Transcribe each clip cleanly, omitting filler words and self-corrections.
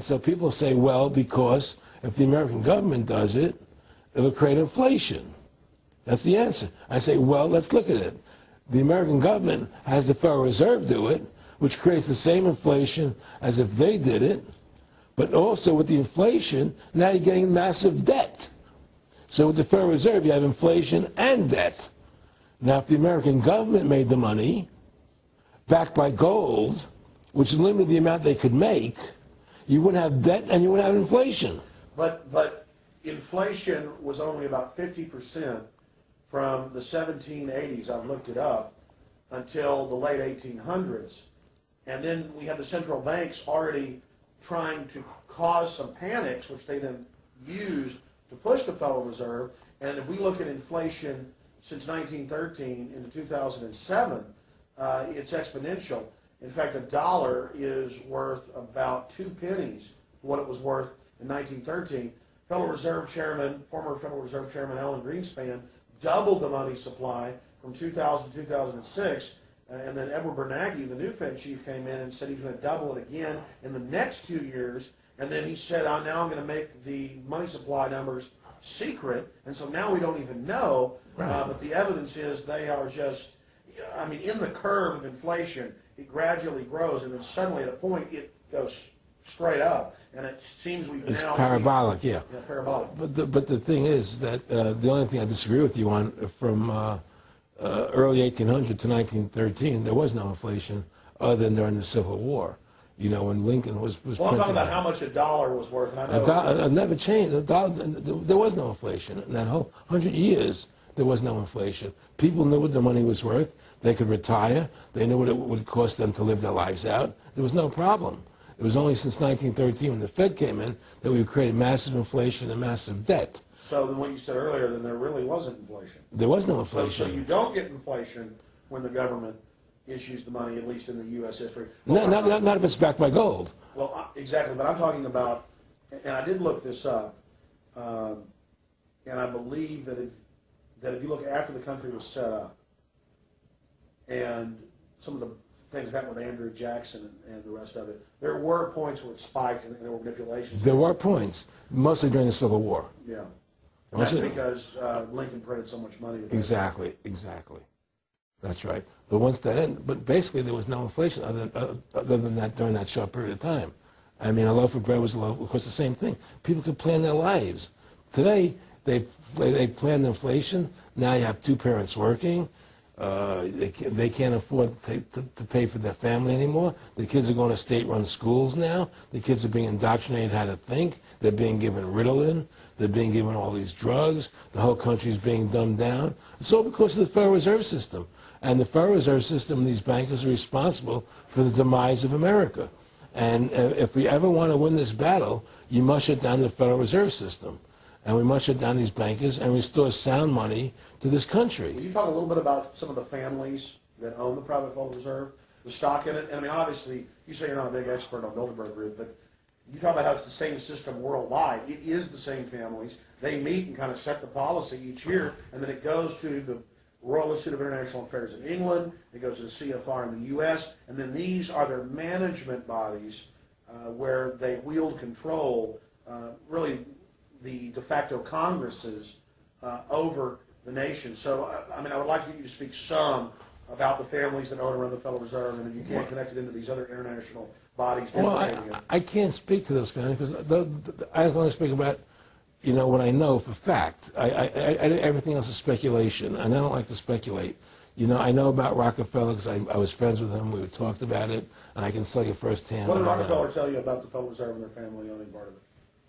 And so people say, well, because if the American government does it, it'll create inflation. That's the answer. I say, well, let's look at it. The American government has the Federal Reserve do it, which creates the same inflation as if they did it, but also with the inflation, now you're getting massive debt. So with the Federal Reserve, you have inflation and debt. Now, if the American government made the money, backed by gold, which limited the amount they could make, you wouldn't have debt and you wouldn't have inflation. But inflation was only about 50% from the 1780s, I've looked it up, until the late 1800s. And then we had the central banks already trying to cause some panics, which they then used to push the Federal Reserve. And if we look at inflation since 1913 into 2007, it's exponential. In fact, a dollar is worth about 2 pennies what it was worth in 1913. Federal Reserve Chairman, former Federal Reserve Chairman Alan Greenspan, doubled the money supply from 2000 to 2006. And then Edward Bernanke, the new Fed chief, came in and said he's going to double it again in the next 2 years. And then he said, now I'm going to make the money supply numbers secret. And so now we don't even know. Right. But the evidence is they are just, I mean, in the curve of inflation, it gradually grows. And then suddenly at a point, it goes straight up. And it seems we've it's now... parabolic, yeah. Yeah, parabolic. But the thing is that the only thing I disagree with you on from early 1800 to 1913, there was no inflation other than during the Civil War. You know, when Lincoln was well, I'm talking about how much a dollar was worth. And I know it never changed. There was no inflation. In that whole 100 years, there was no inflation. People knew what the money was worth. They could retire. They knew what it would cost them to live their lives out. There was no problem. It was only since 1913 when the Fed came in that we created massive inflation and massive debt. So then what you said earlier, then there really wasn't inflation. There was no inflation. So you don't get inflation when the government issues the money, at least in the U.S. history. Well, not if it's backed by gold. Well, exactly. But I'm talking about, and I did look this up, and I believe that if you look after the country was set up, and some of the things that happened with Andrew Jackson and the rest of it, there were points where it spiked and there were manipulations. There were points, mostly during the Civil War. Yeah. And that's because Lincoln printed so much money. Exactly. That's right. But once that ended, but basically there was no inflation other than that during that short period of time. I mean, a loaf of bread was a loaf, of course, the same thing. People could plan their lives. Today, they plan inflation. Now you have two parents working. They can't afford to pay for their family anymore. The kids are going to state-run schools now. The kids are being indoctrinated how to think. They're being given Ritalin. They're being given all these drugs. The whole country is being dumbed down. It's all because of the Federal Reserve System. And the Federal Reserve System and these bankers are responsible for the demise of America. And if we ever want to win this battle, you must shut down the Federal Reserve System. And we must shut down these bankers and restore sound money to this country. Will you talk a little bit about some of the families that own the private Federal Reserve, the stock in it? And I mean, obviously, you say you're not a big expert on Bilderberg Group, but you talk about how it's the same system worldwide. It is the same families. They meet and kind of set the policy each year, and then it goes to the Royal Institute of International Affairs in England, it goes to the CFR in the U.S., and then these are their management bodies where they wield control, really the de facto Congresses over the nation. So, I mean, I would like you to speak some about the families that own and run the Federal Reserve, and if you can't connect it into these other international bodies. Well, I can't speak to those families because I only speak about, you know, what I know for fact. Everything else is speculation, and I don't like to speculate. You know, I know about Rockefeller because I was friends with him. We talked about it, and I can tell you firsthand. What did Rockefeller tell you about the Federal Reserve and their family owning part of it?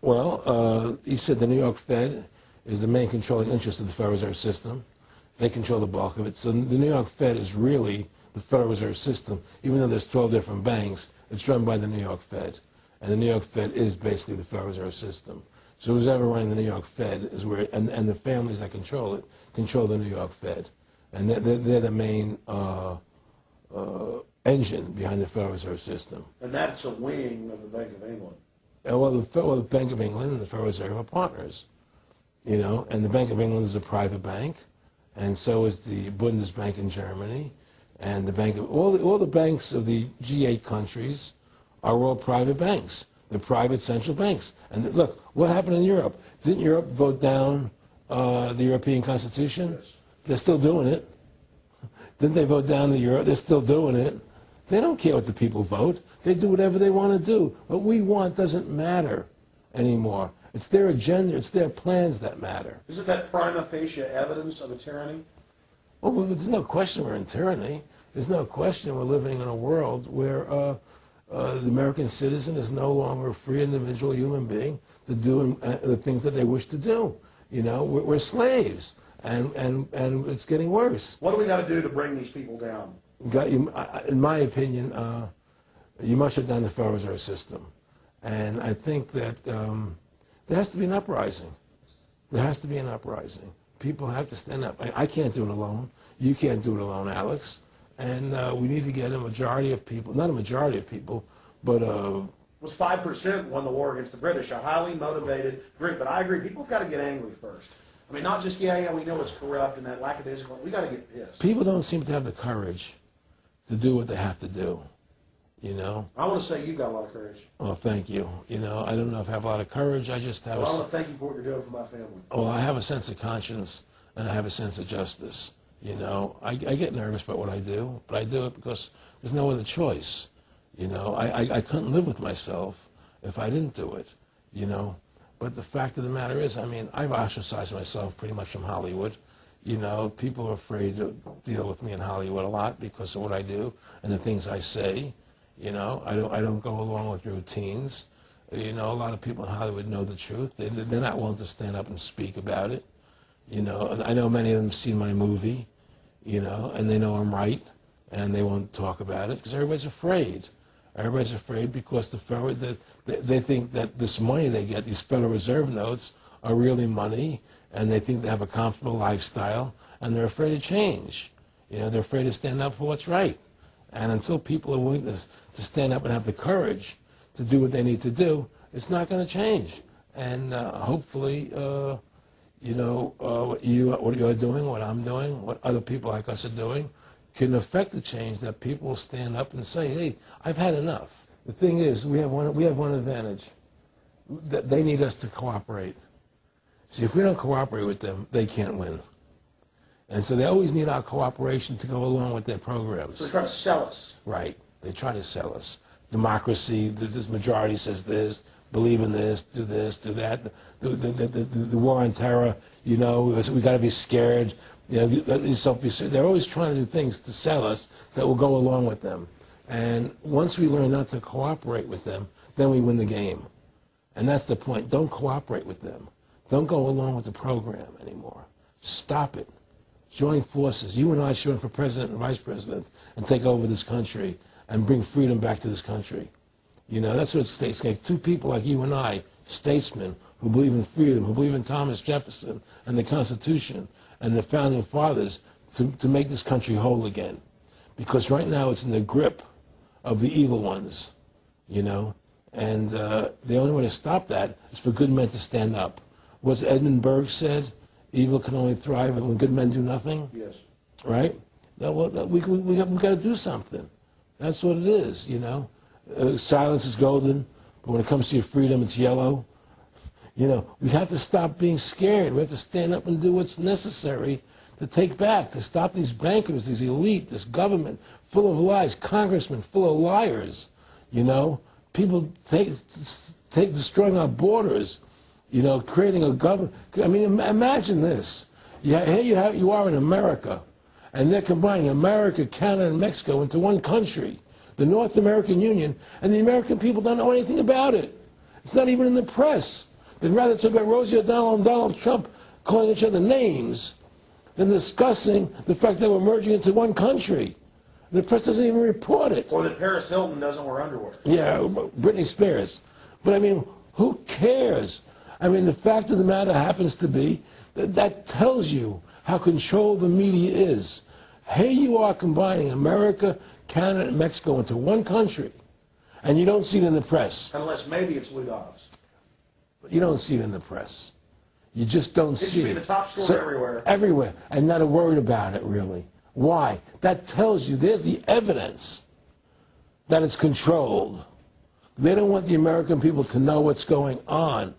Well, he said the New York Fed is the main controlling interest of the Federal Reserve System. They control the bulk of it. So the New York Fed is really the Federal Reserve System. Even though there's 12 different banks, it's run by the New York Fed. And the New York Fed is basically the Federal Reserve System. So who's ever running the New York Fed is where, and the families that control it, control the New York Fed. And they're the main engine behind the Federal Reserve System. And that's a wing of the Bank of England. Well, the Bank of England and the Federal Reserve are partners, you know, and the Bank of England is a private bank, and so is the Bundesbank in Germany, and the Bank of all the banks of the G8 countries are all private banks. the private central banks. And look, what happened in Europe? Didn't Europe vote down the European Constitution? Yes. They're still doing it. Didn't they vote down the euro? They're still doing it. They don't care what the people vote. They do whatever they want to do. What we want doesn't matter anymore. It's their agenda, it's their plans that matter. Isn't that prima facie evidence of a tyranny? Well, there's no question we're in tyranny. There's no question we're living in a world where the American citizen is no longer a free individual human being to do the things that they wish to do. You know, we're slaves, and it's getting worse. What do we got to do to bring these people down? In my opinion, you must shut down the Federal Reserve System. And I think that there has to be an uprising. There has to be an uprising. People have to stand up. I can't do it alone. You can't do it alone, Alex. And we need to get a majority of people, not a majority of people, but It was 5% won the war against the British, a highly motivated group. But I agree, people have got to get angry first. I mean, not just, yeah, we know it's corrupt and that lackadaisical. We got to get pissed. People don't seem to have the courage to do what they have to do, you know. I want to say you've got a lot of courage. Well, thank you. You know, I don't know if I have a lot of courage. I just have Well, I want to thank you for what you're doing for my family. Well, I have a sense of conscience and I have a sense of justice. You know, I get nervous about what I do, but I do it because there's no other choice. You know, I couldn't live with myself if I didn't do it, you know. But the fact of the matter is, I mean, I've ostracized myself pretty much from Hollywood. You know, people are afraid to deal with me in Hollywood a lot because of what I do and the things I say. You know, I don't go along with routines. You know, a lot of people in Hollywood know the truth. They're not willing to stand up and speak about it. You know, and I know many of them have seen my movie, you know, and they know I'm right, and they won't talk about it because everybody's afraid. Everybody's afraid because they think that this money they get, these Federal Reserve notes, are really money, and they think they have a comfortable lifestyle, and they're afraid to change. You know, they're afraid to stand up for what's right. And until people are willing to stand up and have the courage to do what they need to do, it's not going to change. And hopefully, you know, what you're doing, what I'm doing, what other people like us are doing, can affect the change that people will stand up and say, hey, I've had enough. The thing is, we have one advantage, that they need us to cooperate. See, if we don't cooperate with them, they can't win. And so they always need our cooperation to go along with their programs. So they try to sell us. Right. They try to sell us. Democracy, this majority says this, believe in this, do that. The war on terror, you know, we got to be scared. You know, they're always trying to do things to sell us that will go along with them. And once we learn not to cooperate with them, then we win the game. And that's the point. Don't cooperate with them. Don't go along with the program anymore. Stop it. Join forces. You and I should run for president and vice president and take over this country and bring freedom back to this country. You know, that's what it's taking. Two people like you and I, statesmen, who believe in freedom, who believe in Thomas Jefferson and the Constitution and the Founding Fathers to make this country whole again. Because right now it's in the grip of the evil ones, you know. And the only way to stop that is for good men to stand up. What's Edmund Burke said? Evil can only thrive when good men do nothing. Yes. Right? We got to do something. That's what it is, you know. Silence is golden, but when it comes to your freedom, it's yellow. You know, we have to stop being scared. We have to stand up and do what's necessary to take back, to stop these bankers, these elite, this government full of lies, congressmen full of liars, you know. People destroying our borders, you know, creating a government. I mean, imagine this. Here you are in America, and they're combining America, Canada, and Mexico into one country, the North American Union, and the American people don't know anything about it. It's not even in the press. They'd rather talk about Rosie O'Donnell and Donald Trump calling each other names than discussing the fact that we're merging into one country. The press doesn't even report it. Or that Paris Hilton doesn't wear underwear. Yeah, Britney Spears. But, I mean, who cares? I mean, the fact of the matter happens to be that tells you how controlled the media is. Here you are combining America, Canada, and Mexico into one country, and you don't see it in the press. Unless maybe it's Lou Dobbs. You don't see it in the press. You just don't see it. It should be the top story everywhere. Everywhere, and not worried about it, really. Why? That tells you there's the evidence that it's controlled. They don't want the American people to know what's going on.